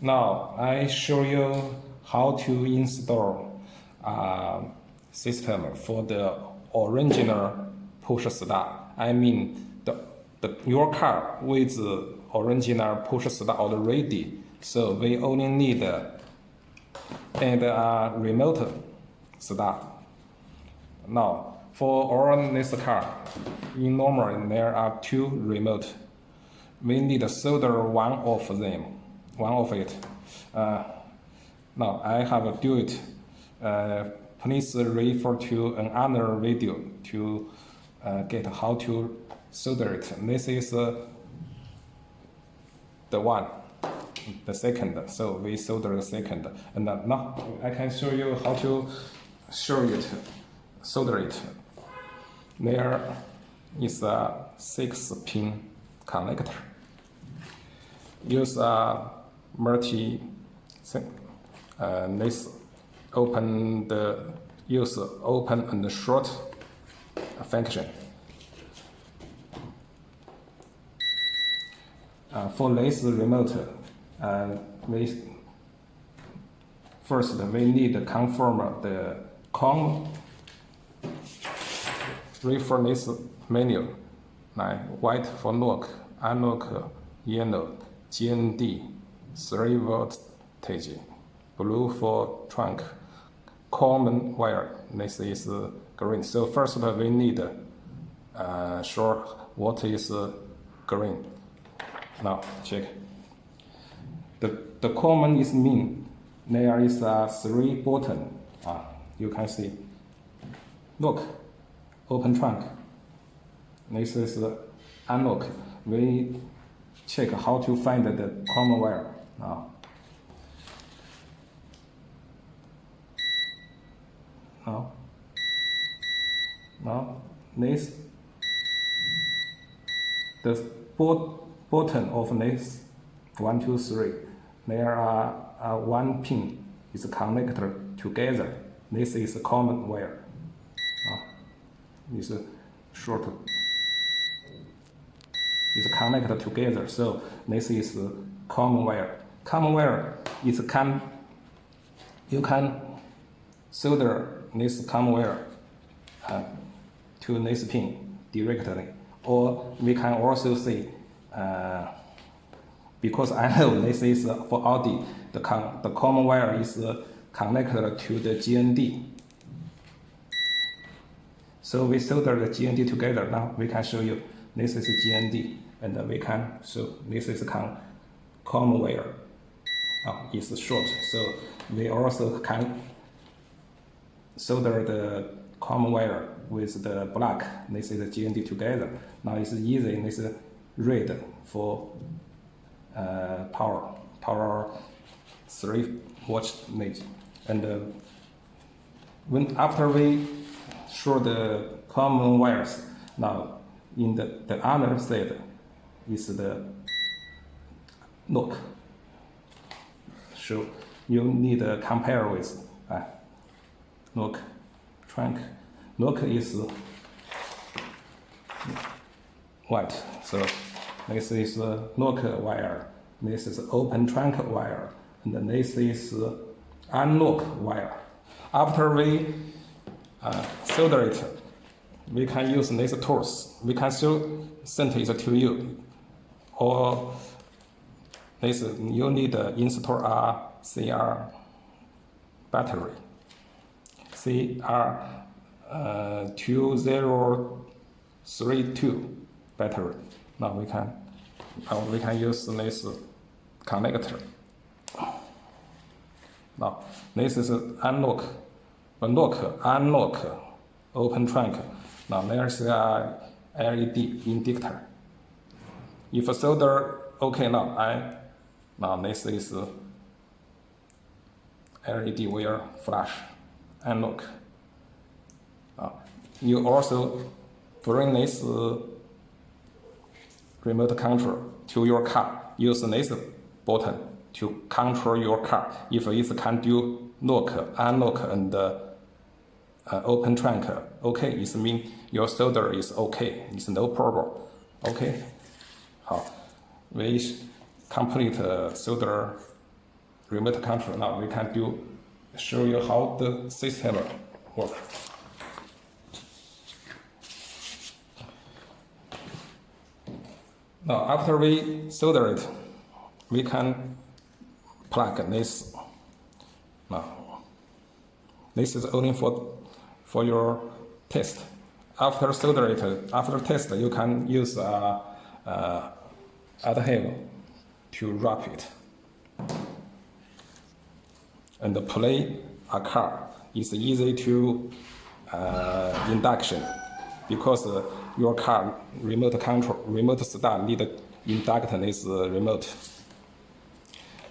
Now I show you how to install a system for the original push start. I mean your car with original push start already. So we only need add a remote start. Now for our this car, in normal there are two remote. We need to solder one of it. Now I have do it. Please refer to another video to get how to solder it. This is the one, the second. So we solder the second. And now I can show you how to solder it. There is a 6-pin connector. Use a multi this use open and short function. For this remote, we need to confirm the COM. Refer this menu, like white for lock, unlock, yellow, GND, 3 voltage, blue for trunk, common wire, this is green. So first we need sure what is green. Now check. The common is mean there is a 3 button. You can see. Look, open trunk. This is unlock. We check how to find the common wire now. Now this the button of this 1, 2, 3. There are 1 pin is connected together. This is a common wire. This short is connected together. So this is common wire. Common wire is you can solder this common wire to this pin directly, or we can also say because I know this is for Audi, the common wire is connected to the GND. So we solder the GND together. Now we can show you this is GND, and we can show this is common wire. It's short, so we also can solder the common wire with the black. This is the GND together. Now it's easy. This is red for power 3 voltage, and after we show the common wires, now in the other side is the lock. So you need to compare with lock, trunk. Lock is white, so this is lock wire, this is open trunk wire, and then this is unlock wire. After we solder it, we can use these tools. We can send it to you, or this you need to install a CR battery. CR 2032 battery. Now we can use this connector. Now this is unlock, open trunk. Now there's a LED indicator. If solder okay, now this is LED will flash. Unlock. You also bring this remote control to your car. Use this button to control your car. If it can do lock, unlock, and open trunk, okay, it means your solder is okay. It's no problem. Okay. 好，we complete solder remote control. Now we can show you how the system works. Now after we solder it, we can plug this. Now this is only for your test. After solder it, after test, you can use adhesive to wrap it. And play a car is easy to induction, because your car remote control, remote start need induct this remote.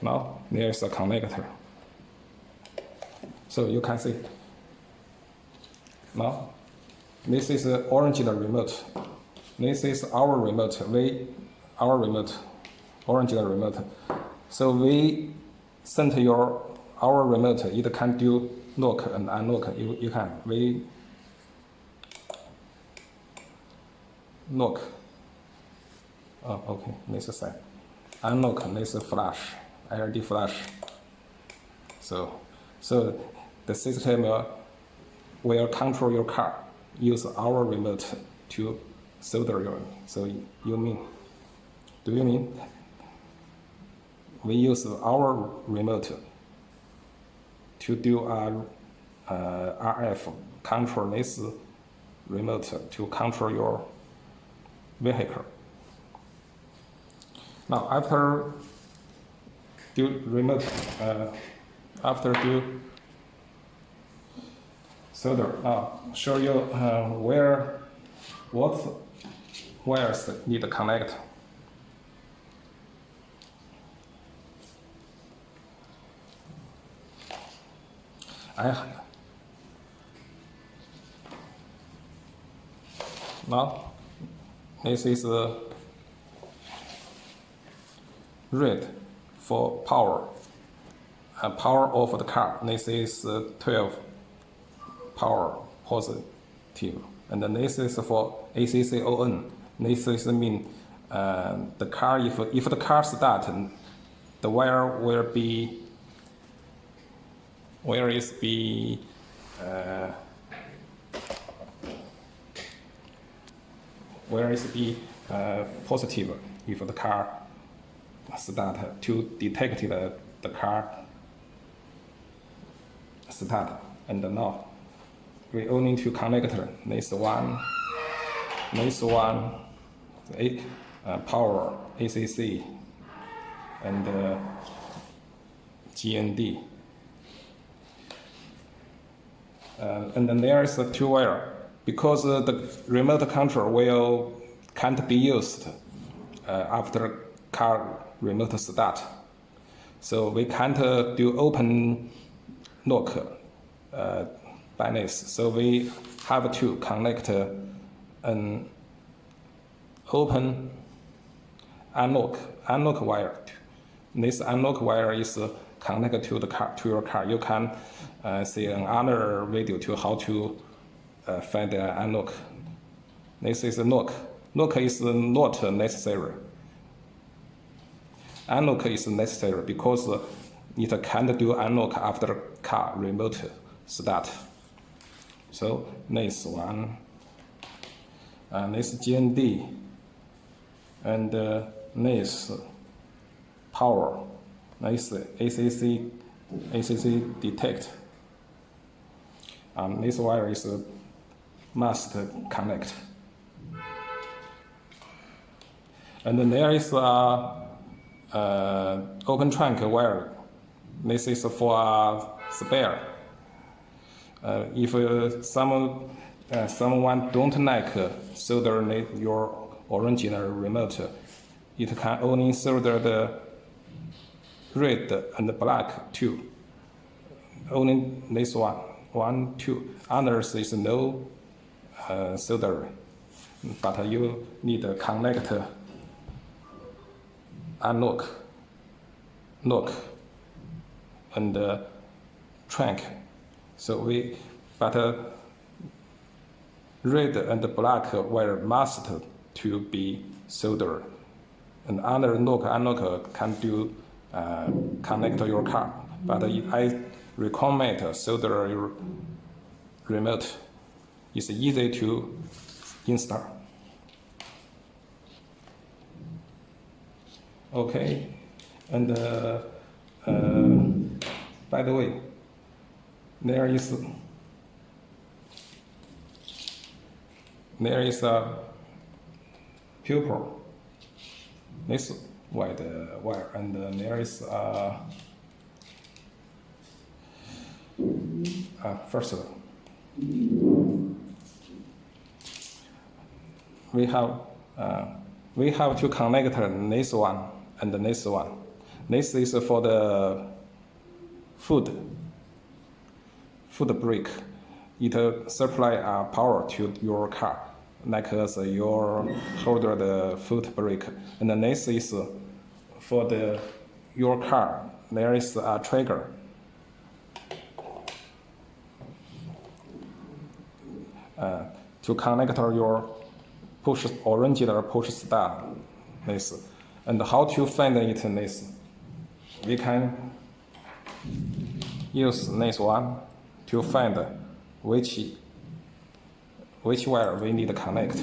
Now there's a connector, so you can see. Now this is the original remote. This is our remote. Our remote, original remote. So we sent our remote. It can do lock and unlock. You can lock. Oh, okay. This is unlock. This is flash, LED flash. So the system will control your car. Use our remote to solder your. So you mean? Do you mean? We use our remote to do a RF control this remote to control your vehicle. Now after do remote, after do solder, show you what wires need to connect. Now this is red for power, power of the car. This is 12 power positive, and then this is for ACC-ON. This is mean the car, if the car start, the wire will be positive if the car start, to detect the car start. And now we only need to connect this one, power ACC and GND. And then there is a two wire, because the remote control can't be used after car remote start. So we can't do open lock by this. So we have to connect an open unlock wire. This unlock wire is connected to your car. You can see another video to how to find the unlock. This is a lock. Lock is not necessary. Unlock is necessary because it can't do unlock after car remote start. So this one, and this GND, and this power, this ACC detect. This wire is must connect. And then there is open trunk wire. This is for spare. If someone don't like solder your original remote, it can only solder the red and the black too. Only this one, two. Others is no solder, but you need to connect unlock, lock, and trunk. So red and black wire must to be soldered and other unlock can do connect your car. But I recommend solder remote. It's easy to install. Okay, and by the way, there is a pupil, this white wire, and there is first we have to connect this one and this one. This is for the food brake. It supply power to your car, like as your holder the foot brake. And then this is for your car. There is a trigger. To connect your original push start this. And how to find it in this? We can use this one to find which wire we need to connect.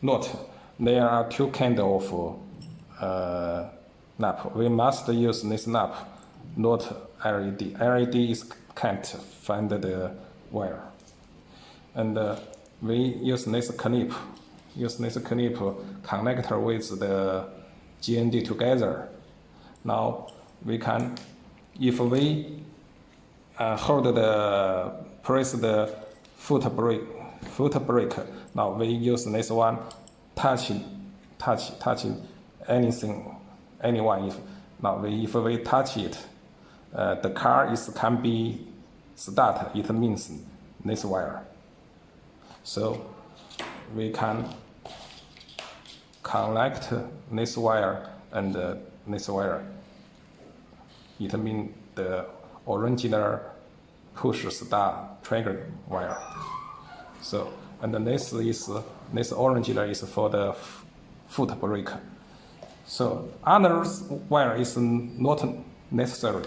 Note, there are two kinds of nap. We must use this nap, not LED. LED can't find the wire. And we use this clip. Connector with the GND together. Now we can, if we press the foot brake. Now we use this one, touching anyone. If we touch it, the car can be start. It means this wire. So we can connect this wire and this wire. It means the original push start trigger wire. So, and this original is for the foot brake. So other wire is not necessary,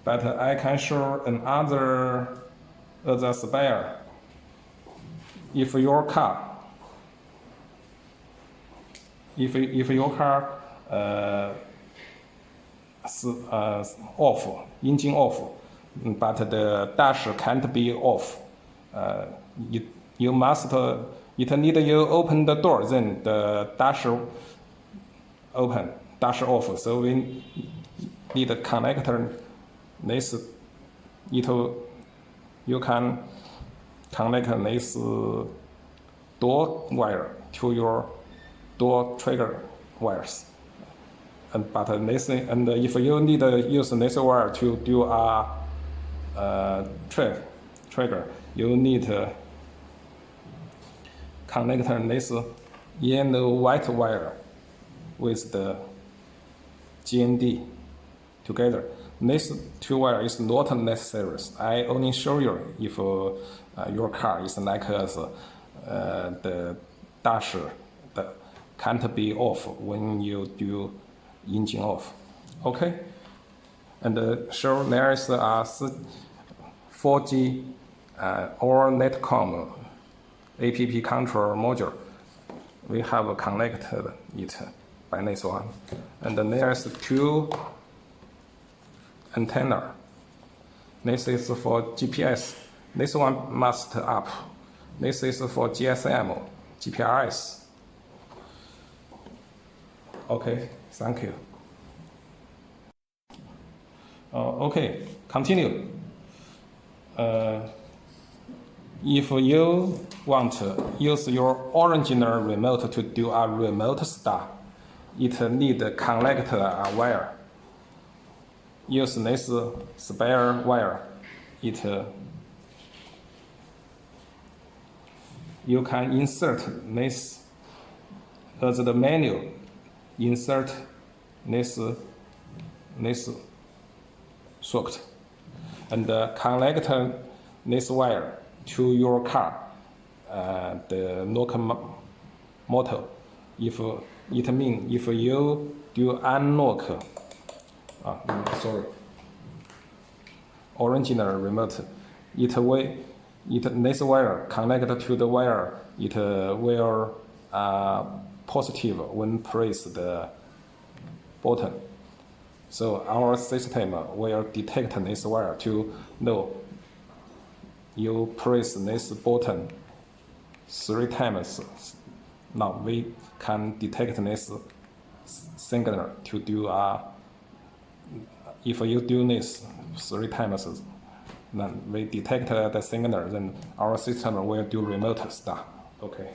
but I can show another spare. If your car off, engine off, but the dash can't be off, you must, it need you open the door, then the dash off. So we need a connector. This, you can connect this door wire to your door trigger wires. But this, and if you need to use this wire to do a trigger, you need to connect this yellow white wire with the GND together. This two wire is not necessary. I only show you if your car is like us, the dash that can't be off when you do engine off. Okay, and sure, there is a 4G or Netcom app control module. We have connected it by this one, and then there's two antenna. This is for GPS. This one must up. This is for GSM, GPRS. Okay, thank you. Okay, continue. If you want to use your original remote to do a remote start, it need to connect a wire. Use this spare wire. You can insert this as the menu. Insert this socket and connect this wire to your car. the knock motto. If it means if you do unlock, original remote, this wire connected to the wire, it will positive when press the button. So our system will detect this wire to know you press this button 3 times. Now we can detect this signal to do if you do this 3 times, then we detect the signal, then our system will do remote start. Okay.